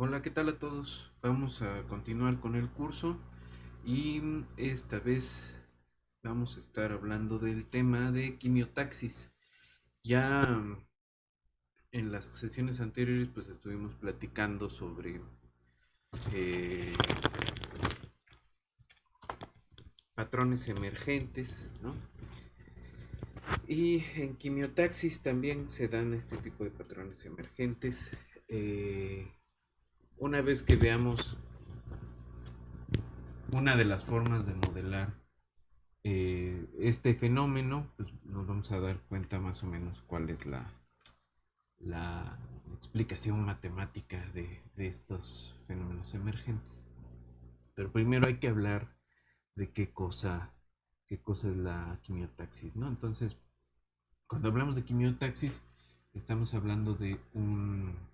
Hola, ¿qué tal a todos? Vamos a continuar con el curso y esta vez vamos a estar hablando del tema de quimiotaxis. Ya en las sesiones anteriores pues estuvimos platicando sobre eh, patrones emergentes, ¿no? Y en quimiotaxis también se dan este tipo de patrones emergentes. Eh, una vez que veamos una de las formas de modelar este fenómeno, pues nos vamos a dar cuenta más o menos cuál es la explicación matemática de estos fenómenos emergentes. Pero primero hay que hablar de qué cosa es la quimiotaxis, ¿no? Entonces, cuando hablamos de quimiotaxis, estamos hablando de un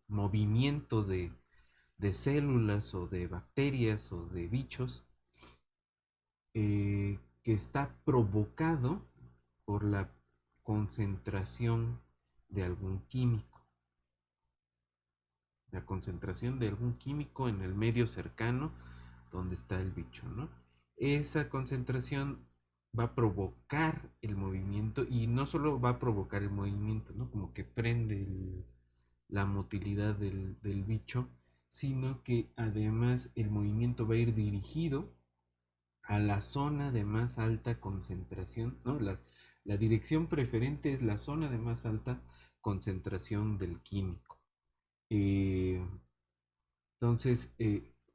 movimiento de células o de bacterias o de bichos que está provocado por la concentración de algún químico. La concentración de algún químico en el medio cercano donde está el bicho, ¿no? Esa concentración va a provocar el movimiento y no solo va a provocar el movimiento, ¿no? Como que prende la motilidad del bicho, sino que además el movimiento va a ir dirigido a la zona de más alta concentración, ¿no? La dirección preferente es la zona de más alta concentración del químico. Eh,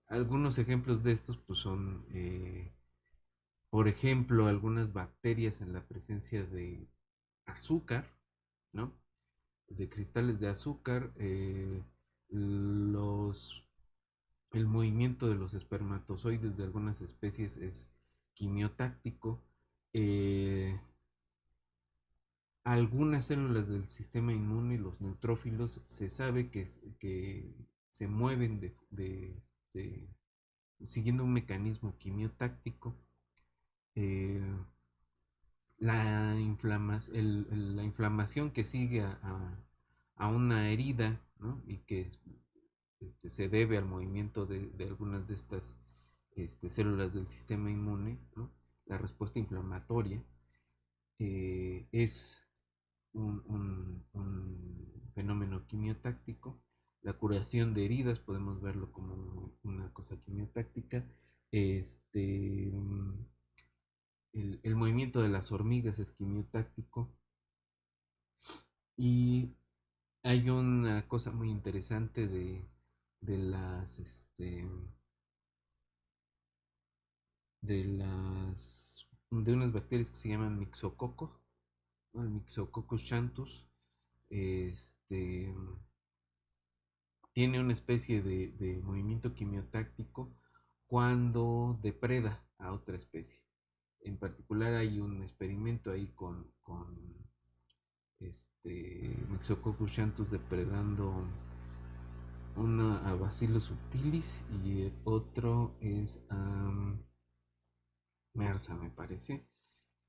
algunos ejemplos de estos pues, son, por ejemplo, algunas bacterias en la presencia de azúcar, ¿no? De cristales de azúcar, los el movimiento de los espermatozoides de algunas especies es quimiotáctico. Eh, Algunas células del sistema inmune, los neutrófilos, se sabe que se mueven de- siguiendo un mecanismo quimiotáctico. Eh, la inflamación que sigue a una herida, ¿no? Y que se debe al movimiento de algunas de estas células del sistema inmune, ¿no? La respuesta inflamatoria es un fenómeno quimiotáctico. La curación de heridas podemos verlo como una cosa quimiotáctica. Este, el movimiento de las hormigas es quimiotáctico. Y hay una cosa muy interesante de las de unas bacterias que se llaman mixococos, ¿no? El Mixococcus xanthus este, tiene una especie de movimiento quimiotáctico cuando depreda a otra especie. En particular hay un experimento ahí con Mixococcus xanthus depredando una a Bacillus subtilis y otro es Mersa, me parece.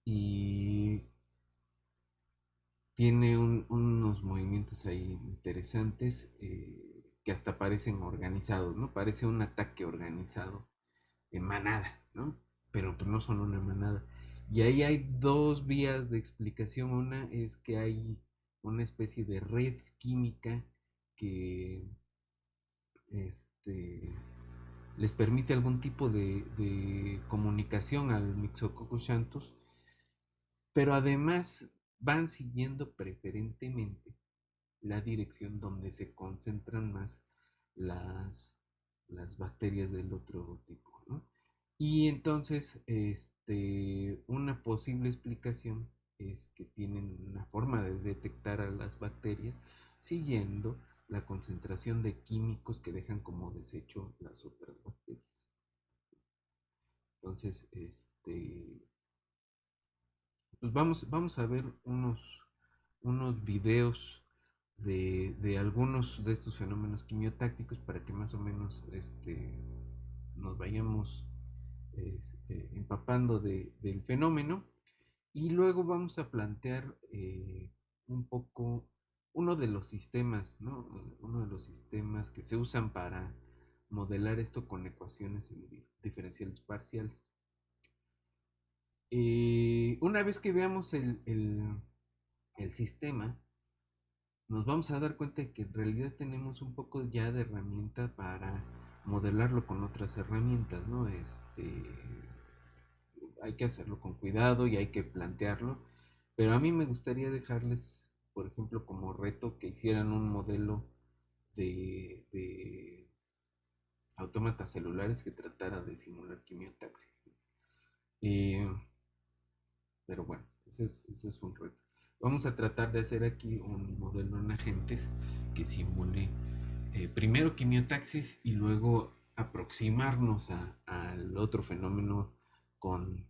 Y tiene unos movimientos ahí interesantes que hasta parecen organizados, ¿no? Parece un ataque organizado en manada, ¿no? Pero pues no son una manada. Y ahí hay dos vías de explicación. Una es que hay una especie de red química que este, les permite algún tipo de comunicación al Mixococcus xanthus, pero además van siguiendo preferentemente la dirección donde se concentran más las, las bacterias del otro tipo, ¿no? Y entonces, una posible explicación es que tienen una forma de detectar a las bacterias siguiendo la concentración de químicos que dejan como desecho las otras bacterias. Entonces, pues vamos a ver unos videos de algunos de estos fenómenos quimiotácticos para que más o menos nos vayamos empapando del fenómeno y luego vamos a plantear un poco uno de los sistemas, ¿no? Uno de los sistemas que se usan para modelar esto con ecuaciones diferenciales parciales. Una vez que veamos el sistema, nos vamos a dar cuenta de que en realidad tenemos un poco ya de herramienta para modelarlo con otras herramientas, ¿no? Hay que hacerlo con cuidado y hay que plantearlo, pero a mí me gustaría dejarles, por ejemplo, como reto que hicieran un modelo de autómatas celulares que tratara de simular quimiotaxis. Eh, pero bueno, eso es un reto. Vamos a tratar de hacer aquí un modelo en agentes que simule primero quimiotaxis y luego aproximarnos al otro fenómeno con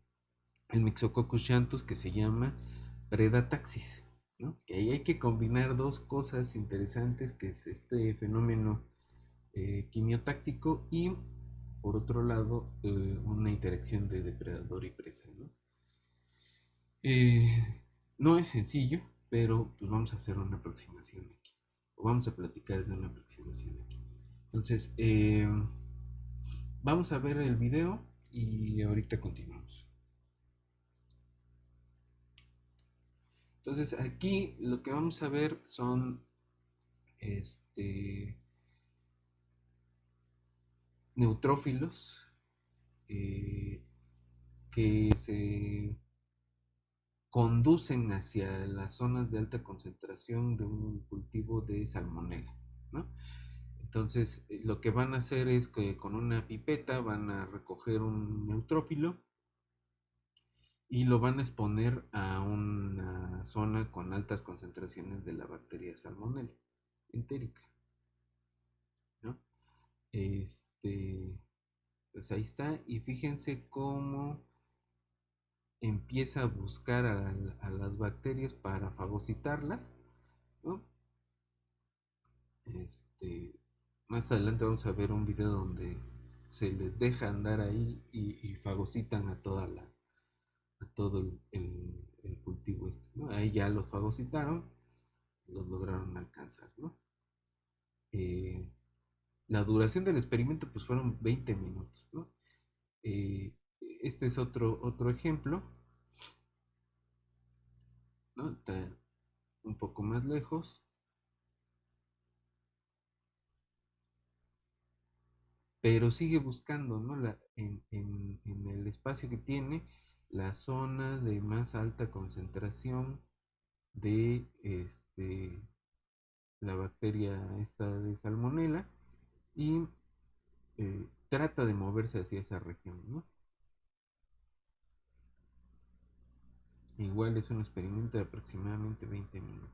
el Myxococcus xanthus que se llama predataxis, ¿no? Que ahí hay que combinar dos cosas interesantes, que es este fenómeno quimiotáctico y por otro lado una interacción de depredador y presa, ¿no? No es sencillo, pero pues vamos a hacer una aproximación aquí, o vamos a platicar de una aproximación aquí. Entonces, vamos a ver el video y ahorita continuamos. Entonces, aquí lo que vamos a ver son este, neutrófilos eh, que se conducen hacia las zonas de alta concentración de un cultivo de salmonela, ¿no? Entonces, lo que van a hacer es que con una pipeta van a recoger un neutrófilo y lo van a exponer a una zona con altas concentraciones de la bacteria salmonella entérica, ¿no? Este, pues ahí está, y fíjense cómo empieza a buscar a las bacterias para fagocitarlas, ¿no? Este, más adelante vamos a ver un video donde se les deja andar ahí y fagocitan a todo el cultivo este, ¿no? Ahí ya los fagocitaron, los lograron alcanzar, ¿no? Eh, la duración del experimento pues fueron 20 minutos, ¿no? Eh, este es otro ejemplo, ¿no? Está un poco más lejos, pero sigue buscando, ¿no? En el espacio que tiene la zona de más alta concentración de la bacteria esta de salmonela y trata de moverse hacia esa región, ¿no? Igual es un experimento de aproximadamente 20 minutos.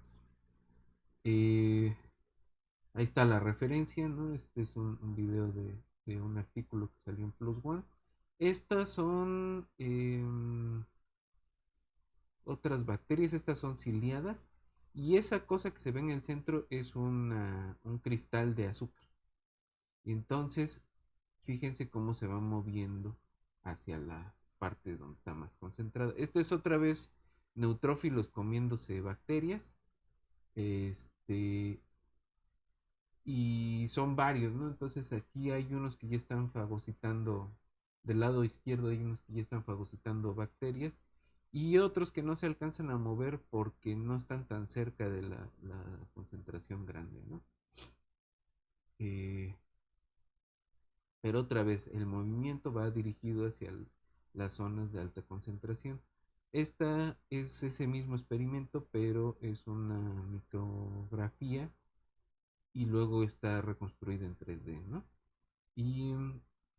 Eh, Ahí está la referencia, ¿no? Este es un video de un artículo que salió en Plus One. Estas son otras bacterias, estas son ciliadas. Y esa cosa que se ve en el centro es un cristal de azúcar. Y entonces, fíjense cómo se va moviendo hacia la parte donde está más concentrada. Esto es otra vez neutrófilos comiéndose bacterias. Este, y son varios, ¿no? Entonces aquí hay unos que ya están fagocitando, del lado izquierdo hay unos que ya están fagocitando bacterias y otros que no se alcanzan a mover porque no están tan cerca de la concentración grande, ¿no? Eh, pero otra vez, el movimiento va dirigido hacia las zonas de alta concentración. Esta es ese mismo experimento, pero es una micrografía y luego está reconstruida en 3D, ¿no? Y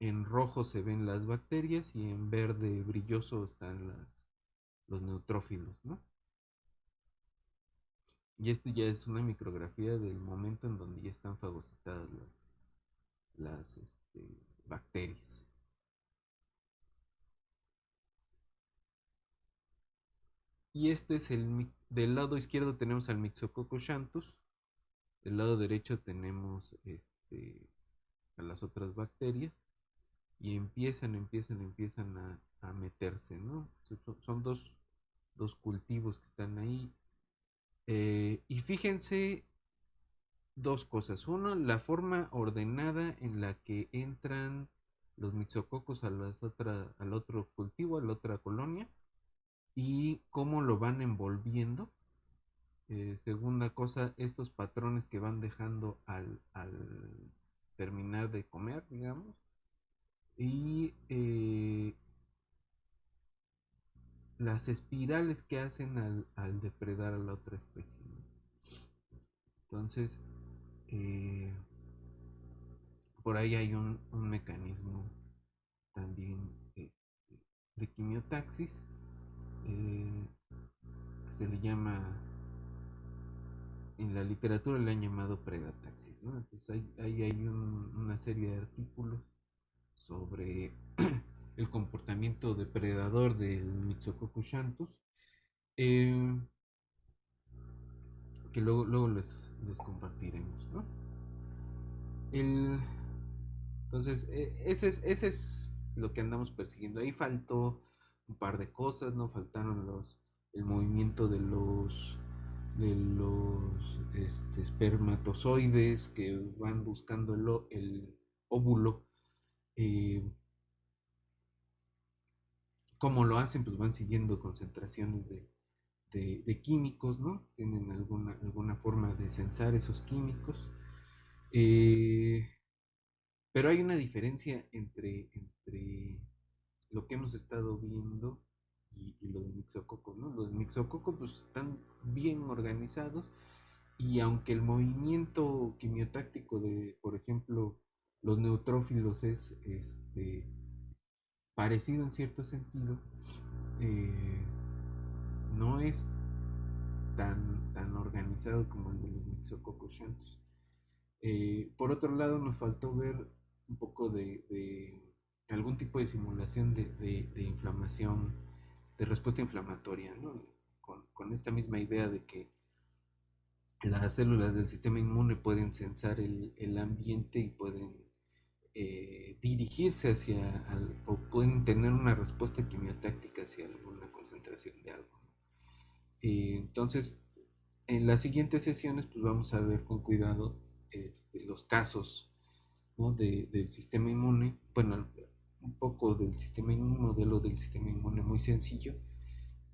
en rojo se ven las bacterias y en verde brilloso están los neutrófilos, ¿no? Y esto ya es una micrografía del momento en donde ya están fagocitadas las bacterias. Y este es del lado izquierdo tenemos al Myxococcus xanthus, del lado derecho tenemos a las otras bacterias y empiezan a meterse, ¿no? Son dos cultivos que están ahí Y fíjense dos cosas. Uno, la forma ordenada en la que entran los mixococos al otro cultivo, a la otra colonia, y cómo lo van envolviendo. Segunda cosa, estos patrones que van dejando al terminar de comer, digamos. Y las espirales que hacen al depredar a la otra especie, ¿no? Entonces, eh, por ahí hay un mecanismo también de quimiotaxis, eh, que se le llama, en la literatura le han llamado predataxis, ¿no? Entonces hay una serie de artículos sobre el comportamiento depredador del Myxococcus xanthus, eh, que luego les compartiremos, ¿no? El, entonces, ese es lo que andamos persiguiendo. Ahí faltó un par de cosas, ¿no? Faltaron el movimiento de los espermatozoides que van buscando el óvulo. eh, ¿Cómo lo hacen? Pues van siguiendo concentraciones de químicos, ¿no? Tienen alguna forma de censar esos químicos. Eh, pero hay una diferencia entre lo que hemos estado viendo y lo del mixococo, ¿no? Los mixococos pues están bien organizados, y aunque el movimiento quimiotáctico de, por ejemplo, los neutrófilos es parecido en cierto sentido, eh, no es tan organizado como el de los Myxococcus xanthus. Por otro lado, nos faltó ver un poco de algún tipo de simulación de inflamación, de respuesta inflamatoria, ¿no? Con esta misma idea de que las células del sistema inmune pueden sensar el ambiente y pueden dirigirse o pueden tener una respuesta quimiotáctica hacia alguna concentración de algo. Entonces, en las siguientes sesiones, pues vamos a ver con cuidado los casos, ¿no? Del sistema inmune, bueno, un poco del sistema inmune, un modelo del sistema inmune muy sencillo,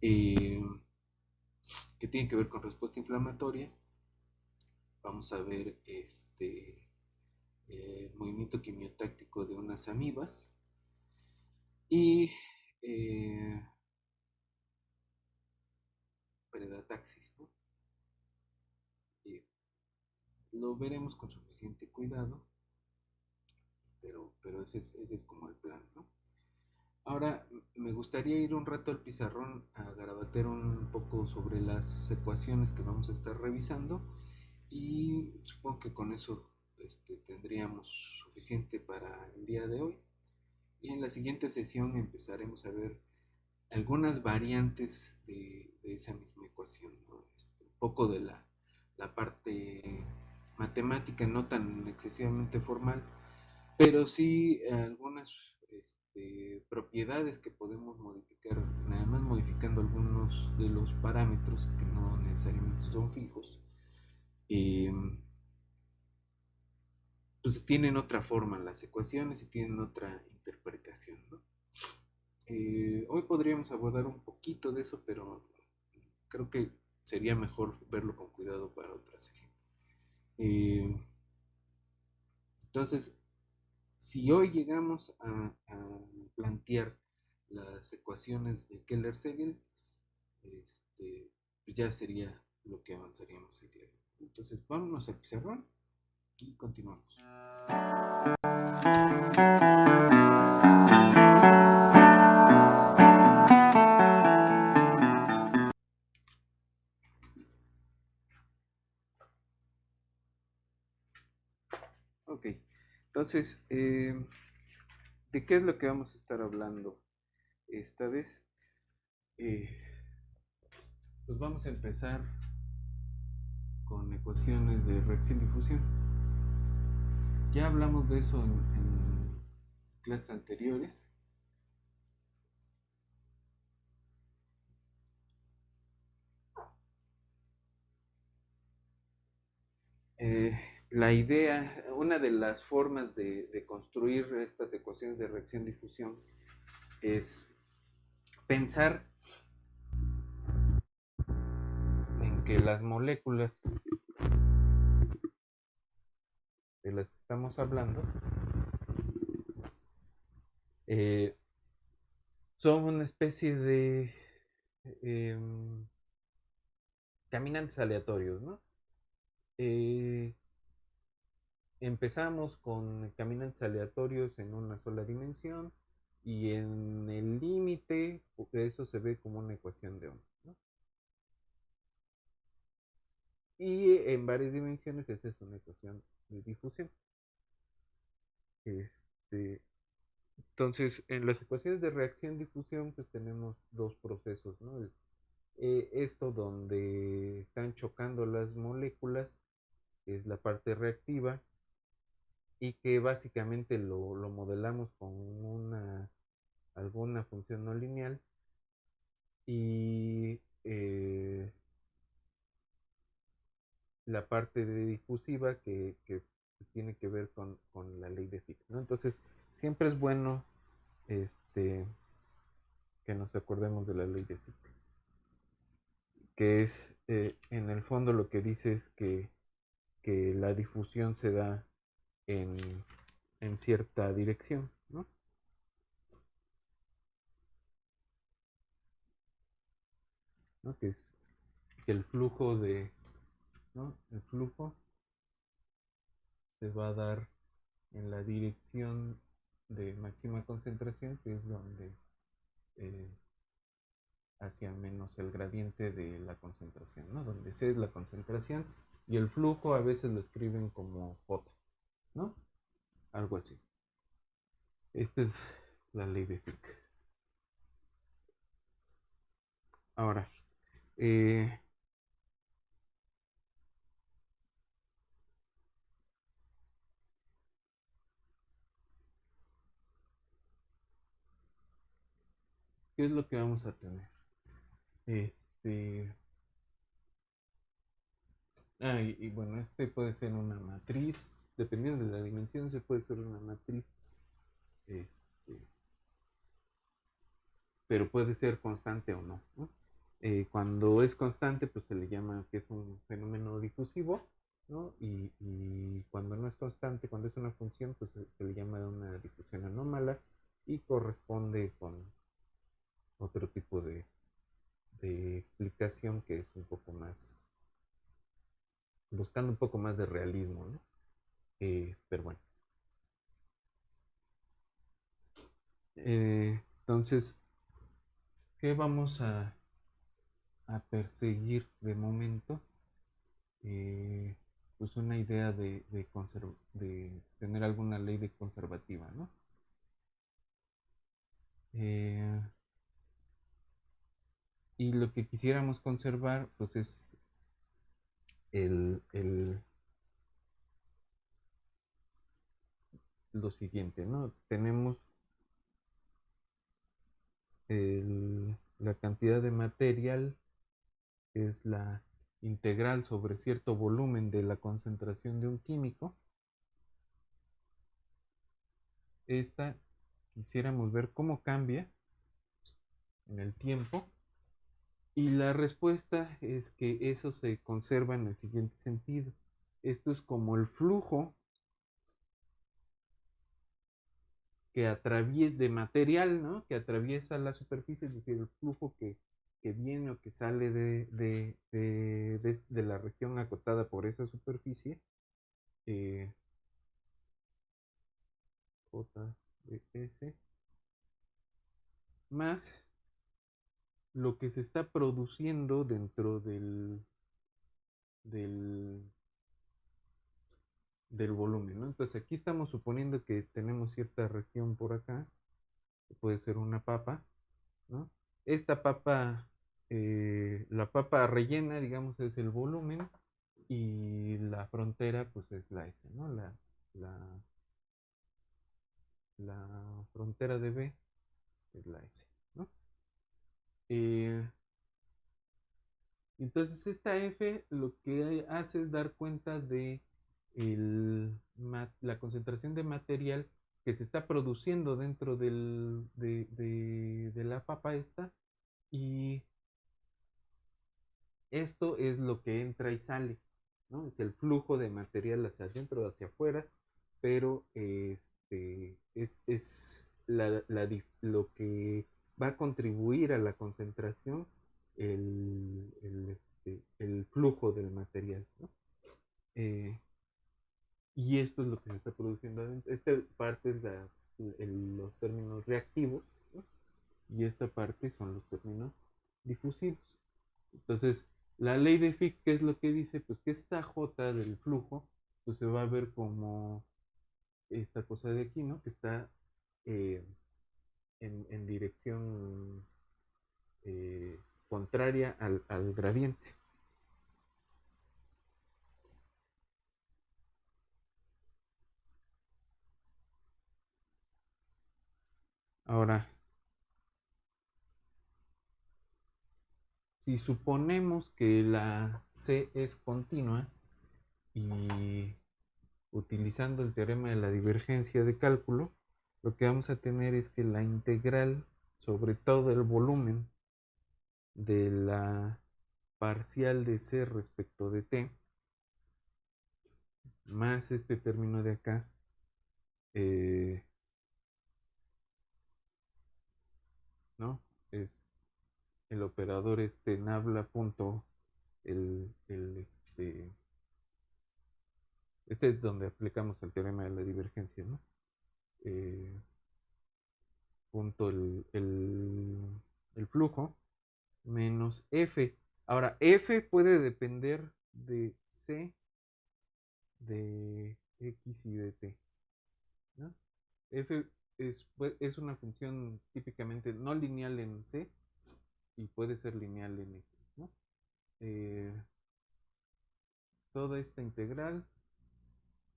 eh, que tiene que ver con respuesta inflamatoria. Vamos a ver movimiento quimiotáctico de unas amibas y eh, predataxis, ¿no? Eh, lo veremos con suficiente cuidado, pero ese es como el plan, ¿no? Ahora me gustaría ir un rato al pizarrón a garabatear un poco sobre las ecuaciones que vamos a estar revisando, y supongo que con eso tendríamos suficiente para el día de hoy. Y en la siguiente sesión empezaremos a ver algunas variantes de esa misma ecuación, ¿no? Un poco de la parte matemática, no tan excesivamente formal, pero sí algunas propiedades que podemos modificar, nada más modificando algunos de los parámetros que no necesariamente son fijos. eh, pues tienen otra forma las ecuaciones y tienen otra interpretación, ¿no? Hoy podríamos abordar un poquito de eso, pero creo que sería mejor verlo con cuidado para otra sesión. Eh, entonces, si hoy llegamos a plantear las ecuaciones de Keller-Segel, pues ya sería lo que avanzaríamos el día de hoy. Entonces, vámonos al pizarrón y continuamos. Ok, entonces, ¿de qué es lo que vamos a estar hablando esta vez? Eh, pues vamos a empezar con ecuaciones de reacción y fusión. Ya hablamos de eso en clases anteriores. Eh, la idea, una de las formas de construir estas ecuaciones de reacción-difusión es pensar en que las moléculas de las que estamos hablando eh, son una especie de eh, caminantes aleatorios, ¿no? Eh, Empezamos con caminantes aleatorios en una sola dimensión y en el límite eso se ve como una ecuación de ondas, ¿no? Y en varias dimensiones esa es una ecuación de difusión. Este, entonces, en las ecuaciones de reacción-difusión pues tenemos dos procesos, ¿no? Esto donde están chocando las moléculas, que es la parte reactiva, y que básicamente lo modelamos con alguna función no lineal y la parte de difusiva que tiene que ver con la ley de Fick, ¿no? Entonces, siempre es bueno este, que nos acordemos de la ley de Fick, que es en el fondo lo que dice es que la difusión se da en, en cierta dirección, ¿no? ¿No? Que es que el flujo de, ¿no? El flujo se va a dar en la dirección de máxima concentración, que es donde eh, hacia menos el gradiente de la concentración, ¿no? Donde C es la concentración y el flujo a veces lo escriben como J, ¿no? Algo así. Esta es la ley de Fick. Ahora, eh, ¿qué es lo que vamos a tener? Este, y bueno, este puede ser una matriz, dependiendo de la dimensión, se puede ser una matriz, este, pero puede ser constante o no, ¿no? Cuando es constante, pues se le llama que es un fenómeno difusivo, ¿no? Y cuando no es constante, cuando es una función, pues se le llama una difusión anómala y corresponde con otro tipo de explicación que es un poco más, buscando un poco más de realismo, ¿no? Pero bueno. Entonces, ¿qué vamos a perseguir de momento? eh, pues una idea de tener alguna ley de conservativa, ¿no? Eh, y lo que quisiéramos conservar, pues es el, el, lo siguiente, ¿no? Tenemos la cantidad de material, que es la integral sobre cierto volumen de la concentración de un químico. Esta quisiéramos ver cómo cambia en el tiempo. Y la respuesta es que eso se conserva en el siguiente sentido. Esto es como el flujo que atraviesa de material, ¿no? Que atraviesa la superficie, es decir, el flujo que viene o que sale de la región acotada por esa superficie. eh, JDS más lo que se está produciendo dentro del, del volumen, ¿no? Entonces aquí estamos suponiendo que tenemos cierta región por acá, que puede ser una papa, ¿no? Esta papa, la papa rellena, digamos, es el volumen y la frontera, pues es la S, ¿no? La, la frontera de B es la S, ¿no? Eh, entonces esta F lo que hace es dar cuenta de la concentración de material que se está produciendo dentro de la papa esta, y esto es lo que entra y sale, ¿no? Es el flujo de material hacia adentro, hacia afuera, pero es lo que va a contribuir a la concentración, el flujo del material, ¿no? Eh, y esto es lo que se está produciendo adentro. Esta parte es los términos reactivos, ¿no? Y esta parte son los términos difusivos. Entonces, la ley de Fick, ¿qué es lo que dice? Pues que esta J del flujo, pues se va a ver como esta cosa de aquí, ¿no? Que está eh, en dirección contraria al gradiente. Ahora, si suponemos que la C es continua y utilizando el teorema de la divergencia de cálculo, lo que vamos a tener es que la integral sobre todo el volumen de la parcial de C respecto de T, más este término de acá, eh, ¿no? Es el operador nabla punto, el, el, este es donde aplicamos el teorema de la divergencia, ¿no? Eh, punto el flujo menos F. Ahora, F puede depender de C, de X y de T, ¿no? F es una función típicamente no lineal en C y puede ser lineal en X, ¿no? Eh, Toda esta integral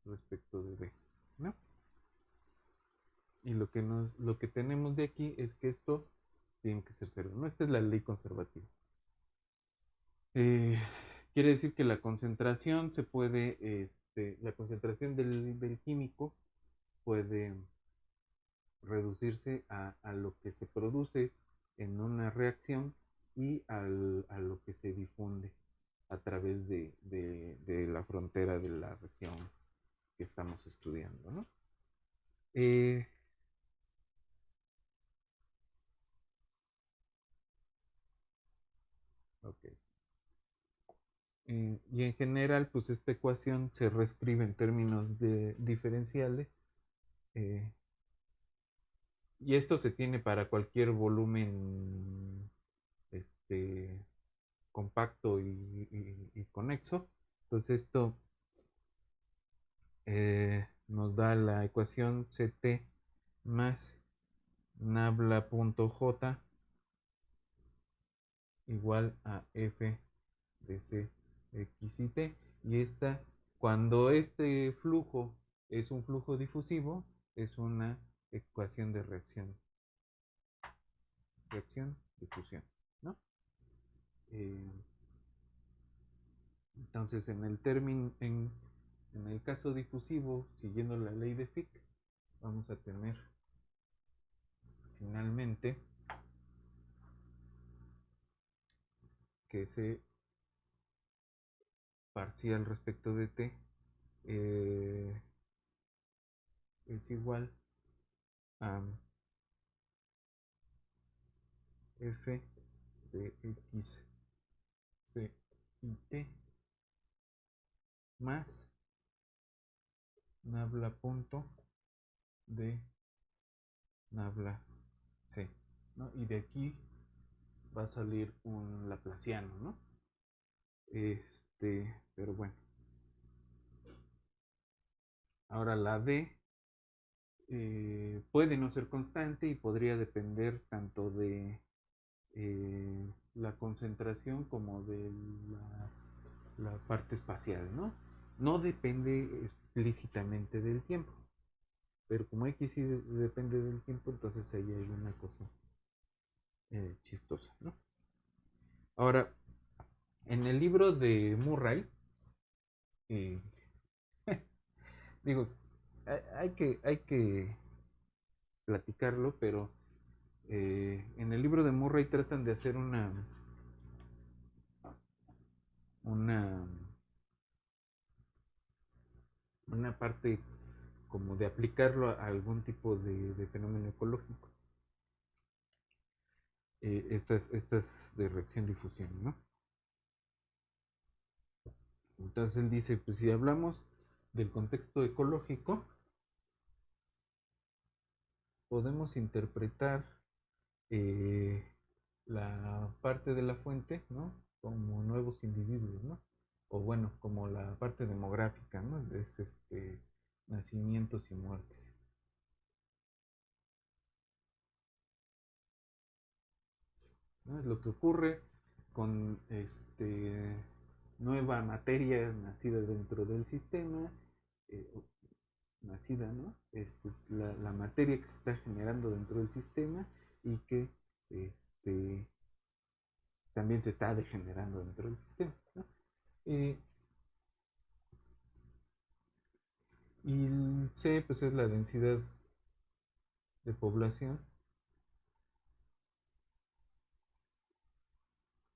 respecto de B, ¿no? Y lo que tenemos de aquí es que esto tiene que ser cero, ¿no? Esta es la ley conservativa. Eh, Quiere decir que la concentración se puede, la concentración del químico puede reducirse a lo que se produce en una reacción y a lo que se difunde a través de la frontera de la región que estamos estudiando, ¿no? Eh, ok. Y en general, pues esta ecuación se reescribe en términos de diferenciales, eh, y esto se tiene para cualquier volumen este, compacto y conexo. Entonces esto nos da la ecuación CT más nabla.j igual a F de C X y T. Y esta, cuando este flujo es un flujo difusivo, es una ecuación de difusión, ¿no? Eh, entonces, en el caso difusivo, siguiendo la ley de Fick, vamos a tener finalmente que ese parcial respecto de t es igual a f de x c y t más nabla punto de nabla c, ¿no? Y de aquí va a salir un laplaciano, ¿no? Pero bueno, ahora la d puede no ser constante y podría depender tanto de la concentración como de la parte espacial, ¿no? No depende explícitamente del tiempo, pero como X sí depende del tiempo, entonces ahí hay una cosa chistosa, ¿no? Ahora, en el libro de Murray, eh, Digo, hay que platicarlo, pero en el libro de Murray tratan de hacer una, una parte como de aplicarlo a algún tipo de fenómeno ecológico. Estas de reacción-difusión, ¿no? Entonces él dice, pues si hablamos del contexto ecológico, podemos interpretar eh, la parte de la fuente, ¿no? Como nuevos individuos, ¿no? O bueno, como la parte demográfica, ¿no? Es nacimientos y muertes. ¿No? Es lo que ocurre con nueva materia nacida dentro del sistema, eh, nacida, ¿no? La materia que se está generando dentro del sistema y que este, también se está degenerando dentro del sistema, ¿no? Eh, y el C, pues es la densidad de población.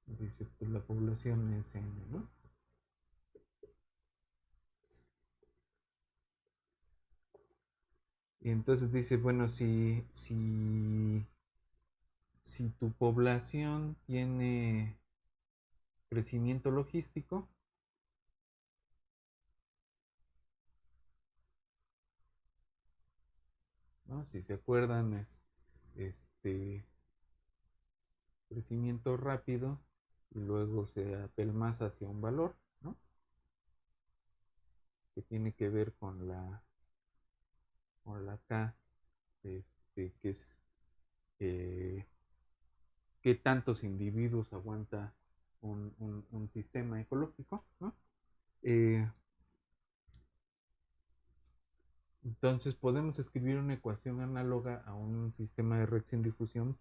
Dice, pues la población es N, ¿no? Y entonces dice, bueno, si tu población tiene crecimiento logístico, ¿no? Si se acuerdan, es este crecimiento rápido y luego se apelmaza hacia un valor, ¿no? Que tiene que ver con la K, que es eh, qué tantos individuos aguanta un sistema ecológico, ¿no? Eh, entonces podemos escribir una ecuación análoga a un sistema de reacción-difusión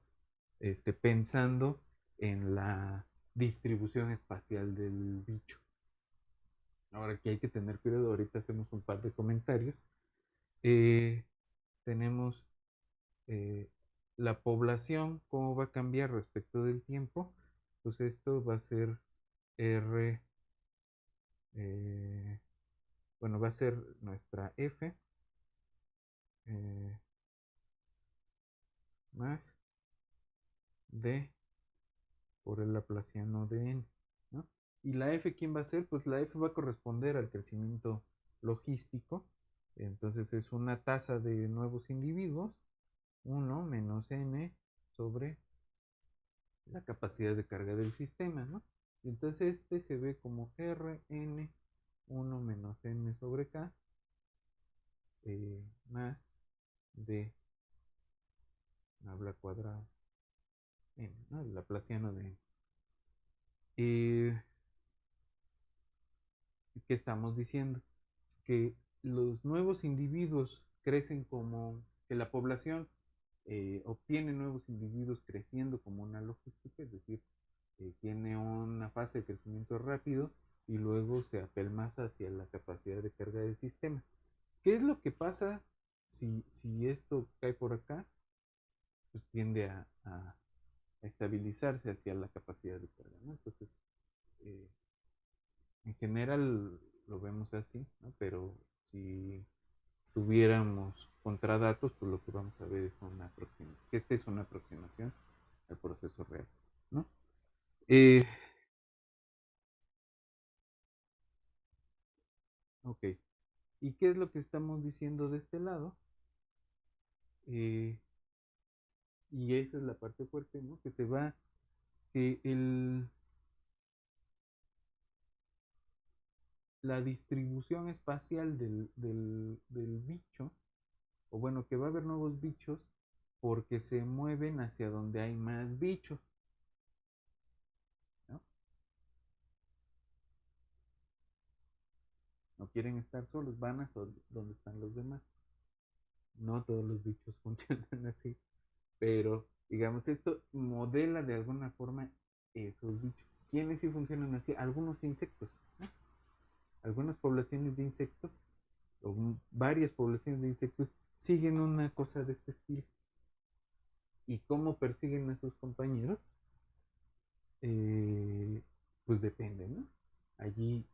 pensando en la distribución espacial del bicho. Ahora aquí hay que tener cuidado, ahorita hacemos un par de comentarios. Eh, tenemos la población, cómo va a cambiar respecto del tiempo. Pues esto va a ser R, eh, bueno, va a ser nuestra F eh, más D por el laplaciano de N, ¿no? Y la F, ¿quién va a ser? Pues la F va a corresponder al crecimiento logístico. Entonces es una tasa de nuevos individuos, 1 menos N sobre la capacidad de carga del sistema, ¿no? Y entonces se ve como Rn 1 menos N sobre K más D habla cuadrado N, ¿no? El laplaciano de N. ¿Qué estamos diciendo? Que los nuevos individuos crecen como que la población obtiene nuevos individuos creciendo como una logística, es decir, tiene una fase de crecimiento rápido y luego se apelmaza hacia la capacidad de carga del sistema. ¿Qué es lo que pasa si esto cae por acá? Pues tiende a estabilizarse hacia la capacidad de carga, ¿no? Entonces, eh, en general lo vemos así, ¿no? Pero si tuviéramos contradatos, pues lo que vamos a ver es una aproximación, que esta es una aproximación al proceso real, ¿no? Eh, ok, ¿y qué es lo que estamos diciendo de este lado? Eh, y esa es la parte fuerte, ¿no? Que se va, que la distribución espacial del bicho, o bueno, que va a haber nuevos bichos porque se mueven hacia donde hay más bichos, ¿no? No quieren estar solos, van a donde están los demás. No todos los bichos funcionan así, pero digamos, esto modela de alguna forma esos bichos. ¿Quiénes sí funcionan así? Algunos insectos, ¿no? Algunas poblaciones de insectos varias poblaciones de insectos siguen una cosa de este estilo. ¿Y cómo persiguen a sus compañeros? Eh, pues depende, ¿no? Allí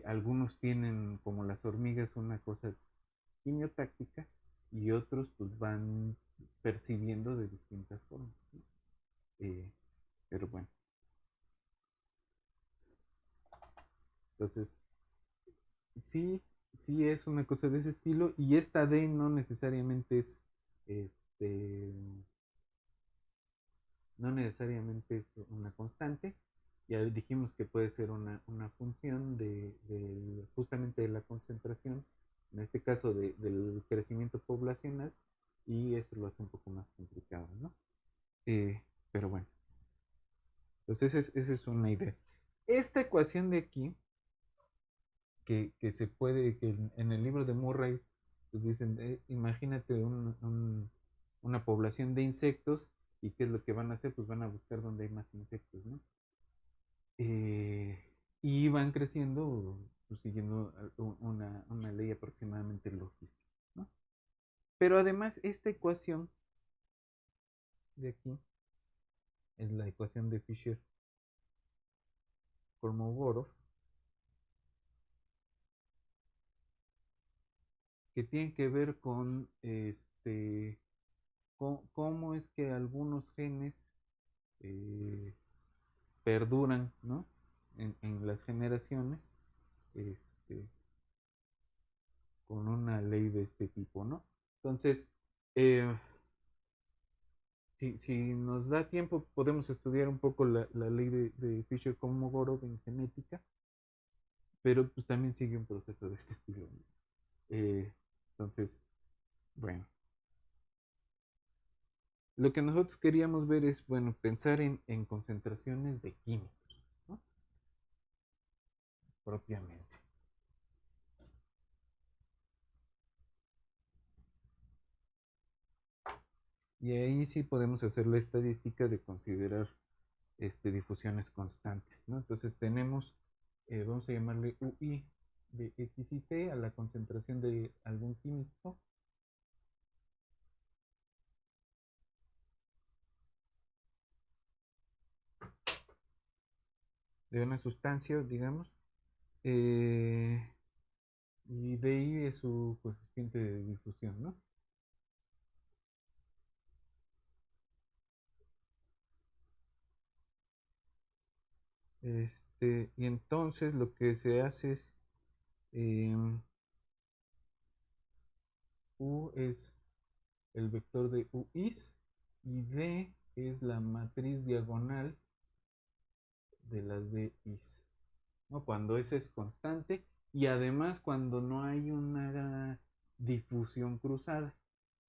algunos tienen, como las hormigas, una cosa quimiotáctica y otros pues van percibiendo de distintas formas, ¿no? Eh, pero bueno, entonces sí, sí es una cosa de ese estilo y esta D no necesariamente es, este, no necesariamente es una constante. Ya dijimos que puede ser una función justamente de la concentración, en este caso del crecimiento poblacional, y eso lo hace un poco más complicado, ¿no? Eh, pero bueno, pues esa es una idea. Esta ecuación de aquí, que se puede, que en el libro de Murray, pues dicen, imagínate una población de insectos y qué es lo que van a hacer, pues van a buscar donde hay más insectos, ¿no? Eh, y van creciendo pues, siguiendo una ley aproximadamente logística, ¿no? Pero además esta ecuación de aquí es la ecuación de Fisher-Kolmogorov, que tiene que ver con cómo es que algunos genes eh, perduran, ¿no? En las generaciones, este, con una ley de este tipo, ¿no? Entonces, eh, si nos da tiempo, podemos estudiar un poco la ley de Fisher-Kolmogorov en genética, pero pues también sigue un proceso de este estilo, ¿no? Entonces, bueno, lo que nosotros queríamos ver es, bueno, pensar en concentraciones de químicos, ¿no? Propiamente. Y ahí sí podemos hacer la estadística de considerar difusiones constantes, ¿no? Entonces tenemos, vamos a llamarle UI de X y T a la concentración de algún químico de una sustancia, digamos, eh, y de ahí es su coeficiente de difusión, ¿no? Y entonces lo que se hace es, eh, U es el vector de UIs y D es la matriz diagonal de las DIs, ¿no? Cuando ese es constante y además cuando no hay una difusión cruzada,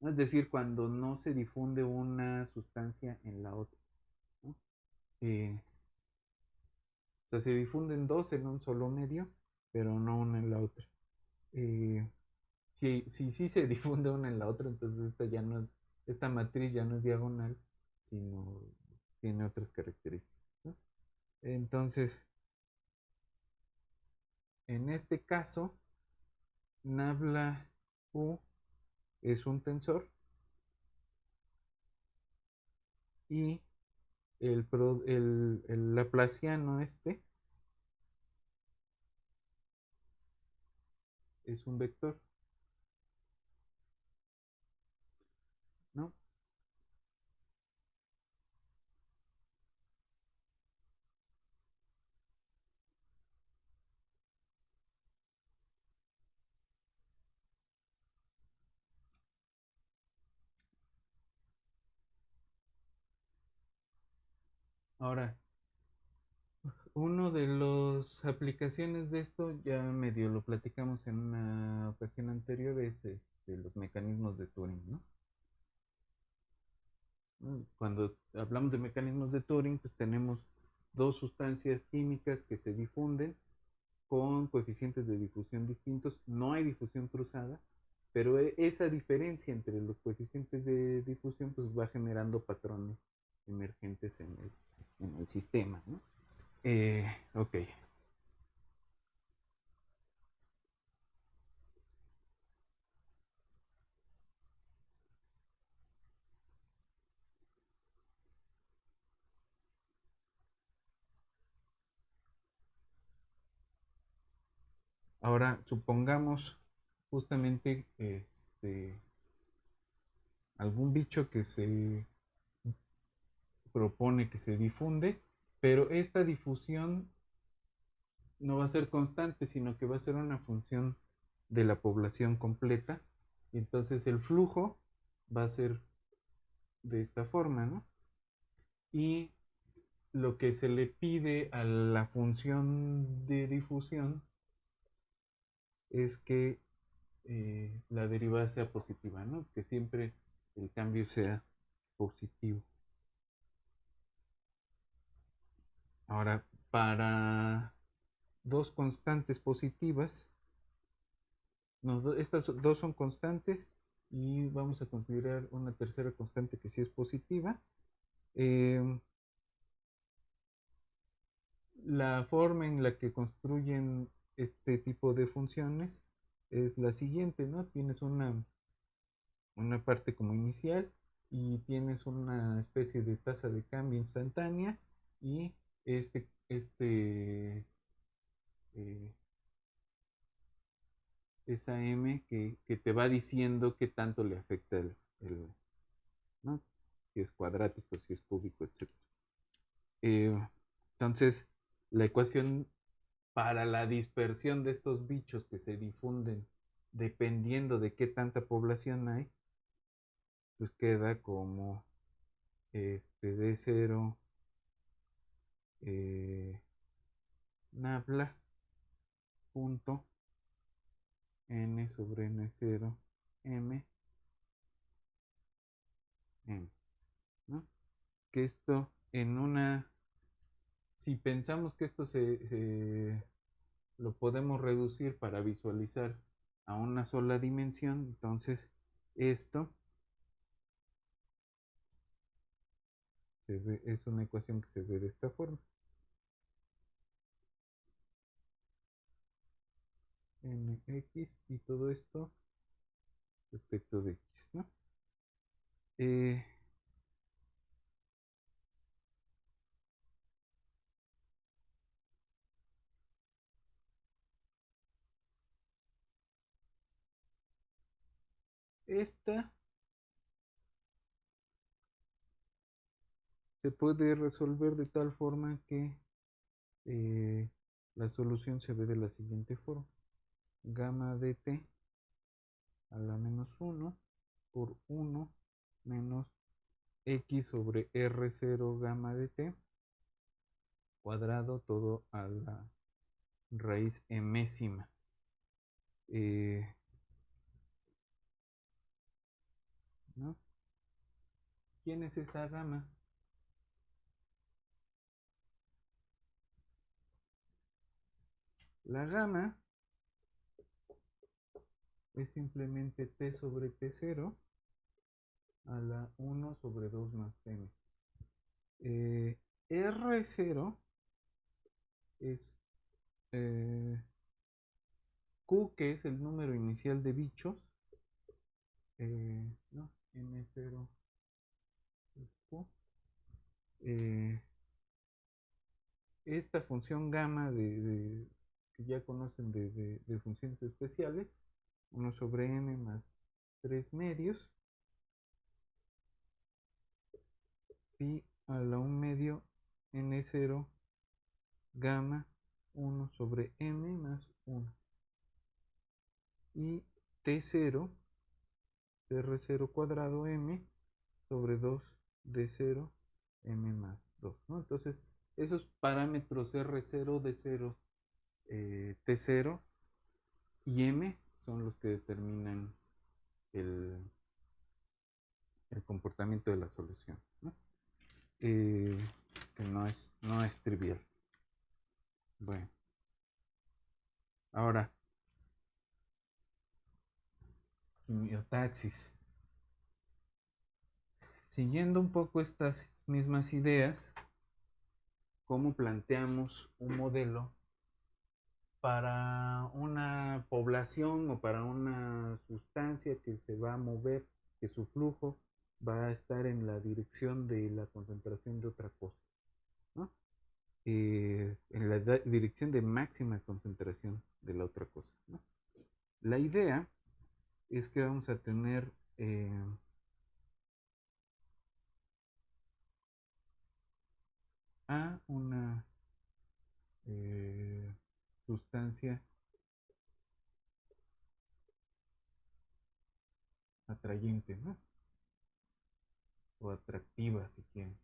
¿no? Es decir, cuando no se difunde una sustancia en la otra, ¿no? O sea, se difunden dos en un solo medio, pero no una en la otra. Eh, si se difunde una en la otra, entonces esta matriz ya no es diagonal, sino tiene otras características, ¿no? Entonces, en este caso, Nabla U es un tensor y el laplaciano es un vector, ¿no? Ahora, uno de las aplicaciones de esto, ya medio lo platicamos en una ocasión anterior, es los mecanismos de Turing, ¿no? Cuando hablamos de mecanismos de Turing, pues tenemos dos sustancias químicas que se difunden con coeficientes de difusión distintos. No hay difusión cruzada, pero esa diferencia entre los coeficientes de difusión pues va generando patrones emergentes en el sistema, ¿no? Ok. Ahora, supongamos justamente algún bicho que se propone que se difunde, pero esta difusión no va a ser constante, sino que va a ser una función de la población completa. Y entonces el flujo va a ser de esta forma, ¿no? Y lo que se le pide a la función de difusión es que la derivada sea positiva, ¿no? Que siempre el cambio sea positivo. Ahora, para dos constantes positivas, no, estas dos son constantes y vamos a considerar una tercera constante que sí es positiva. La forma en la que construyen este tipo de funciones es la siguiente, ¿no? Tienes una parte como inicial y tienes una especie de tasa de cambio instantánea y eh, esa m que te va diciendo qué tanto le afecta ¿no? Si es cuadrático, si es cúbico, etc. Entonces, la ecuación para la dispersión de estos bichos que se difunden dependiendo de qué tanta población hay, pues queda como D0 nabla punto n sobre n0 m n, ¿no? Que esto en una, si pensamos que esto lo podemos reducir para visualizar a una sola dimensión, entonces esto es una ecuación que se ve de esta forma. Mx y todo esto respecto de x, ¿no? Eh, esta se puede resolver de tal forma que eh, la solución se ve de la siguiente forma. Gamma de t a la menos 1 por 1 menos x sobre r0 gamma de t cuadrado todo a la raíz enésima. ¿No? ¿Quién es esa gamma? La gamma es simplemente t sobre t0 a la 1 sobre 2 más m. R0 es Q, que es el número inicial de bichos. No, M0 es Q. Esta función gamma que ya conocen de funciones especiales, 1 sobre n más 3 medios, pi a la 1 medio n0 gamma 1 sobre m más 1. Y t0 r0 cuadrado m sobre 2 d0 m más 2, ¿no? Entonces, esos parámetros r0, d0, t0 y m son los que determinan el, el comportamiento de la solución, ¿no? Que no es trivial. Bueno, ahora, quimiotaxis. Siguiendo un poco estas mismas ideas, ¿cómo planteamos un modelo para una población o para una sustancia que se va a mover, que su flujo va a estar en la dirección de la concentración de otra cosa, ¿no? en la dirección de máxima concentración de la otra cosa, ¿no? La idea es que vamos a tener a una sustancia atrayente, ¿no? O atractiva, si quieren.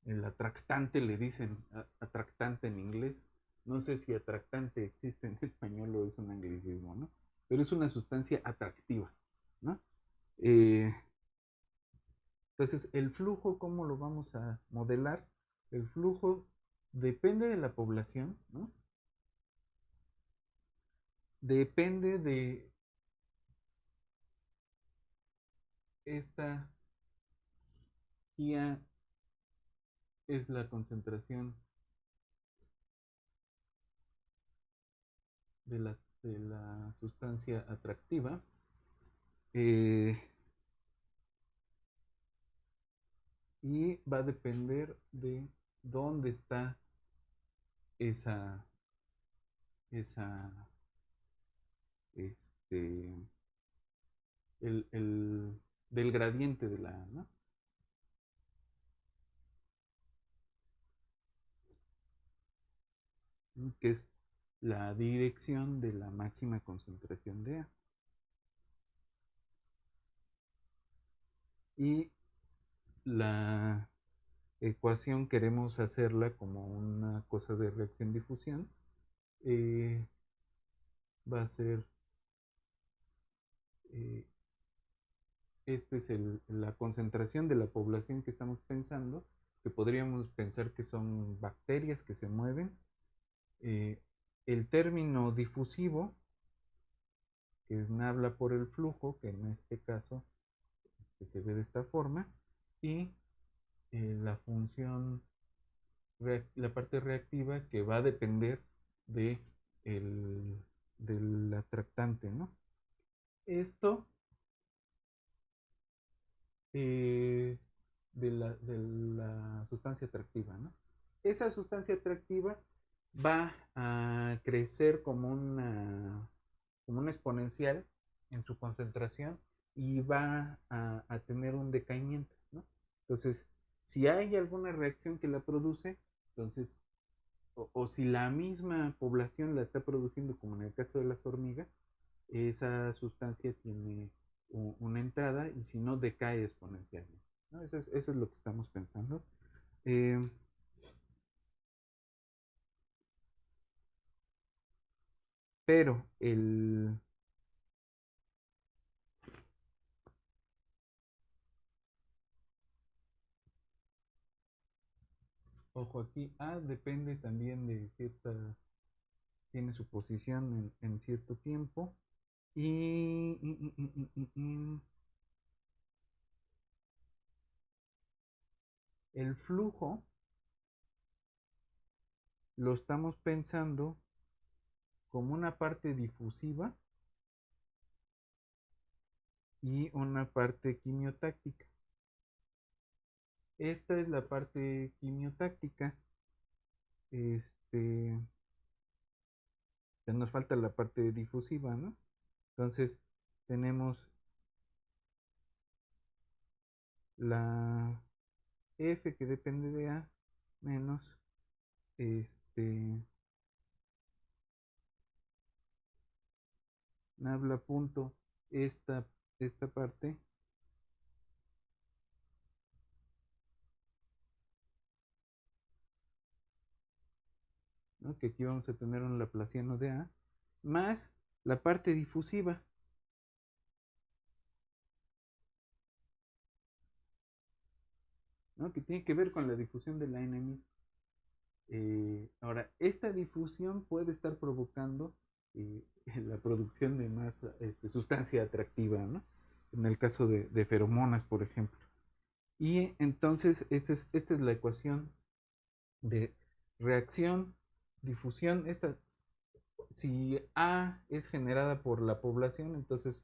El atractante le dicen atractante en inglés. No sé si atractante existe en español o es un anglicismo, ¿no? Pero es una sustancia atractiva, ¿no? Eh, entonces, el flujo, ¿cómo lo vamos a modelar? El flujo depende de la población, ¿no? Depende de esta guía, es la concentración de la sustancia atractiva. eh, y va a depender de dónde está esa, esa, este, del gradiente de la, ¿no? Que es la dirección de la máxima concentración de A. Y la ecuación queremos hacerla como una cosa de reacción-difusión. Va a ser, eh, esta es la concentración de la población que estamos pensando, que podríamos pensar que son bacterias que se mueven. Eh, el término difusivo, que es habla por el flujo, que en este caso que se ve de esta forma, y la función, la parte reactiva, que va a depender de del atractante, ¿no? Esto eh, de la sustancia atractiva, ¿no? Esa sustancia atractiva va a crecer como una exponencial en su concentración y va a tener un decaimiento, ¿no? Entonces, si hay alguna reacción que la produce, entonces, o si la misma población la está produciendo, como en el caso de las hormigas, esa sustancia tiene una entrada y si no decae exponencialmente, ¿no? Eso es lo que estamos pensando. Eh, pero ojo aquí, A depende también de cierta, tiene su posición en cierto tiempo y el flujo lo estamos pensando como una parte difusiva y una parte quimiotáctica. Esta es la parte quimiotáctica. Este, ya nos falta la parte difusiva, ¿no? Entonces, tenemos la F que depende de A menos este nabla punto esta parte, ¿no? Que aquí vamos a tener un laplaciano de A más la parte difusiva, ¿no? Que tiene que ver con la difusión de la N misma. Ahora, esta difusión puede estar provocando la producción de más sustancia atractiva, ¿no? En el caso de feromonas, por ejemplo. Y entonces, esta es la ecuación de reacción, difusión. Si A es generada por la población, entonces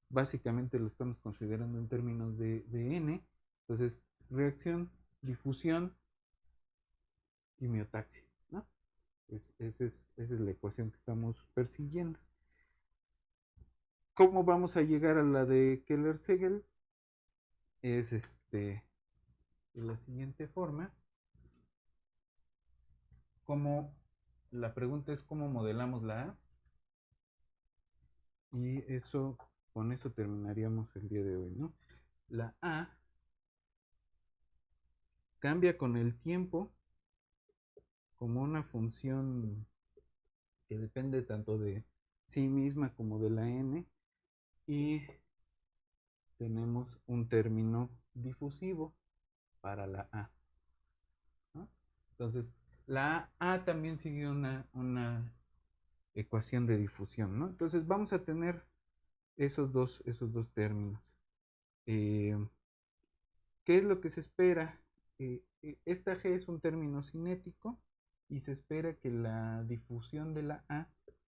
básicamente lo estamos considerando en términos de N. Entonces, reacción, difusión, quimiotaxis, ¿no? Esa es la ecuación que estamos persiguiendo. ¿Cómo vamos a llegar a la de Keller-Segel? Es de la siguiente forma. Como la pregunta es cómo modelamos la A. Y eso, con eso terminaríamos el día de hoy, ¿no? La A cambia con el tiempo como una función que depende tanto de sí misma como de la n, y tenemos un término difusivo para la A, ¿no? Entonces, la A también sigue una ecuación de difusión, ¿no? Entonces, vamos a tener esos dos términos. Eh, ¿Qué es lo que se espera? Esta G es un término cinético y se espera que la difusión de la A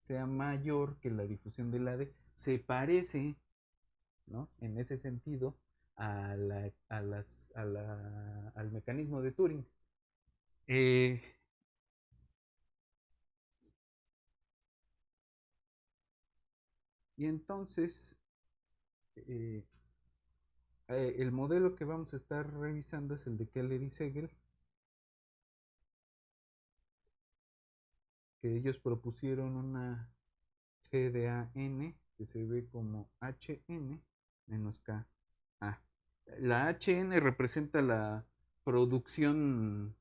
sea mayor que la difusión de la D. Se parece, ¿no? En ese sentido al mecanismo de Turing. Eh, y entonces, eh, el modelo que vamos a estar revisando es el de Keller y Segel, que ellos propusieron una GDAN que se ve como HN menos KA. La HN representa la producción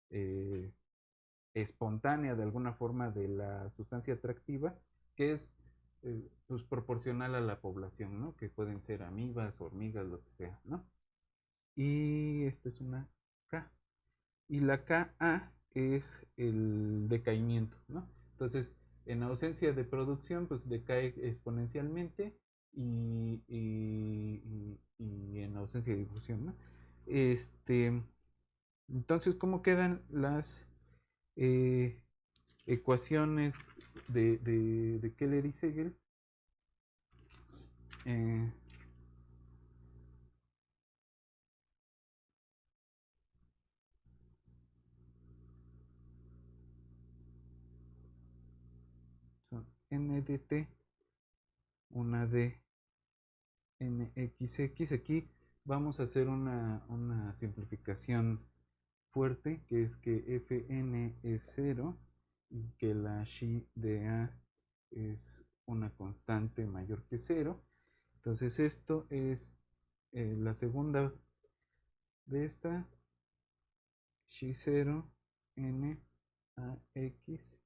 eh, espontánea de alguna forma de la sustancia atractiva, que es pues, proporcional a la población, ¿no? Que pueden ser amibas, hormigas, lo que sea, ¿no? Y esta es una K. Y la KA es el decaimiento, ¿no? Entonces, en ausencia de producción, pues decae exponencialmente y en ausencia de difusión, ¿no? Entonces, ¿cómo quedan las eh, ecuaciones de Keller y Segel? Eh, Son n de t, una de nxx. Aquí vamos a hacer una simplificación fuerte, que es que Fn es 0 y que la xi de A es una constante mayor que 0. Entonces esto es la segunda de esta, xi0 n a x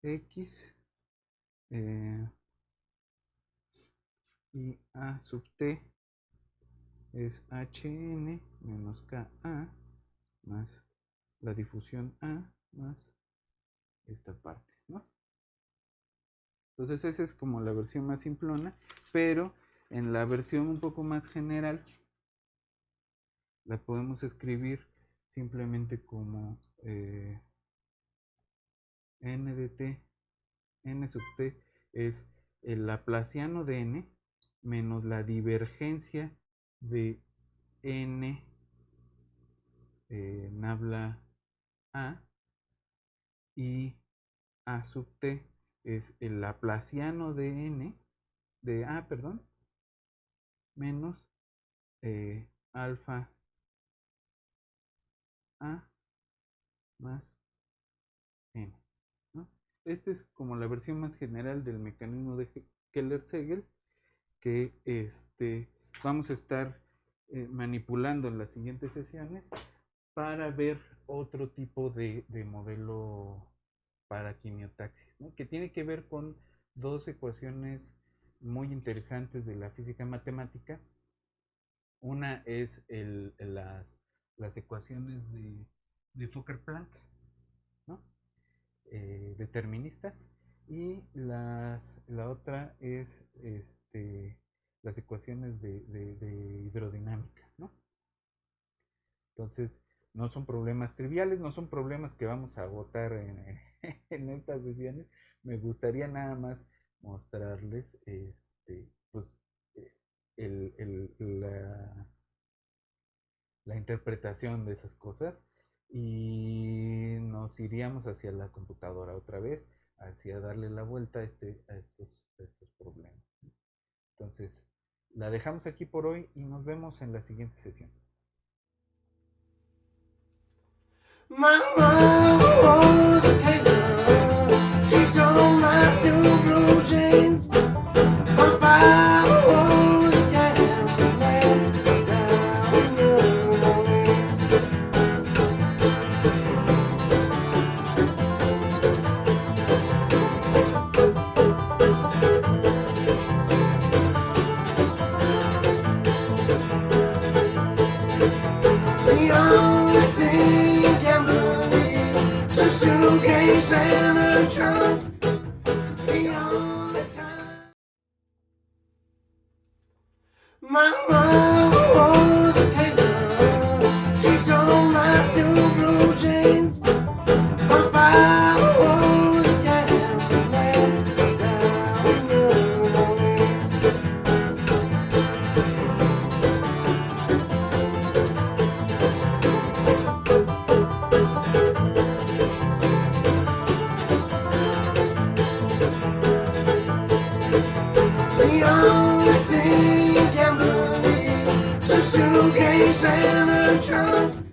x, eh, y A sub t es hn menos ka más la difusión A más esta parte, ¿no? Entonces esa es como la versión más simplona, pero en la versión un poco más general la podemos escribir simplemente como n de t, n sub t es el laplaciano de n menos la divergencia de n nabla a, y a sub t es el laplaciano de n, de a, perdón, menos alfa a más n, ¿no? Esta es como la versión más general del mecanismo de Keller-Segel, que vamos a estar manipulando en las siguientes sesiones para ver otro tipo de modelo para quimiotaxis, ¿no? Que tiene que ver con dos ecuaciones muy interesantes de la física matemática. Una es las ecuaciones de Fokker-Planck, ¿no? Deterministas, y la otra es las ecuaciones de hidrodinámica, ¿no? Entonces, no son problemas triviales, no son problemas que vamos a agotar en estas sesiones. Me gustaría nada más mostrarles pues, el, el- la, la interpretación de esas cosas y nos iríamos hacia la computadora otra vez, hacia darle la vuelta a estos problemas. Entonces, la dejamos aquí por hoy y nos vemos en la siguiente sesión. My mom was a tailor. She sewed my new blue jeans. My father was a gambler down in New Orleans. The only thing a gambler needs is a suitcase and a trunk. The only time my mom was a tailor. She sewed my new blue jeans. My father was a gambler down in New Orleans. The only thing a gambler needs is a suitcase and a trunk.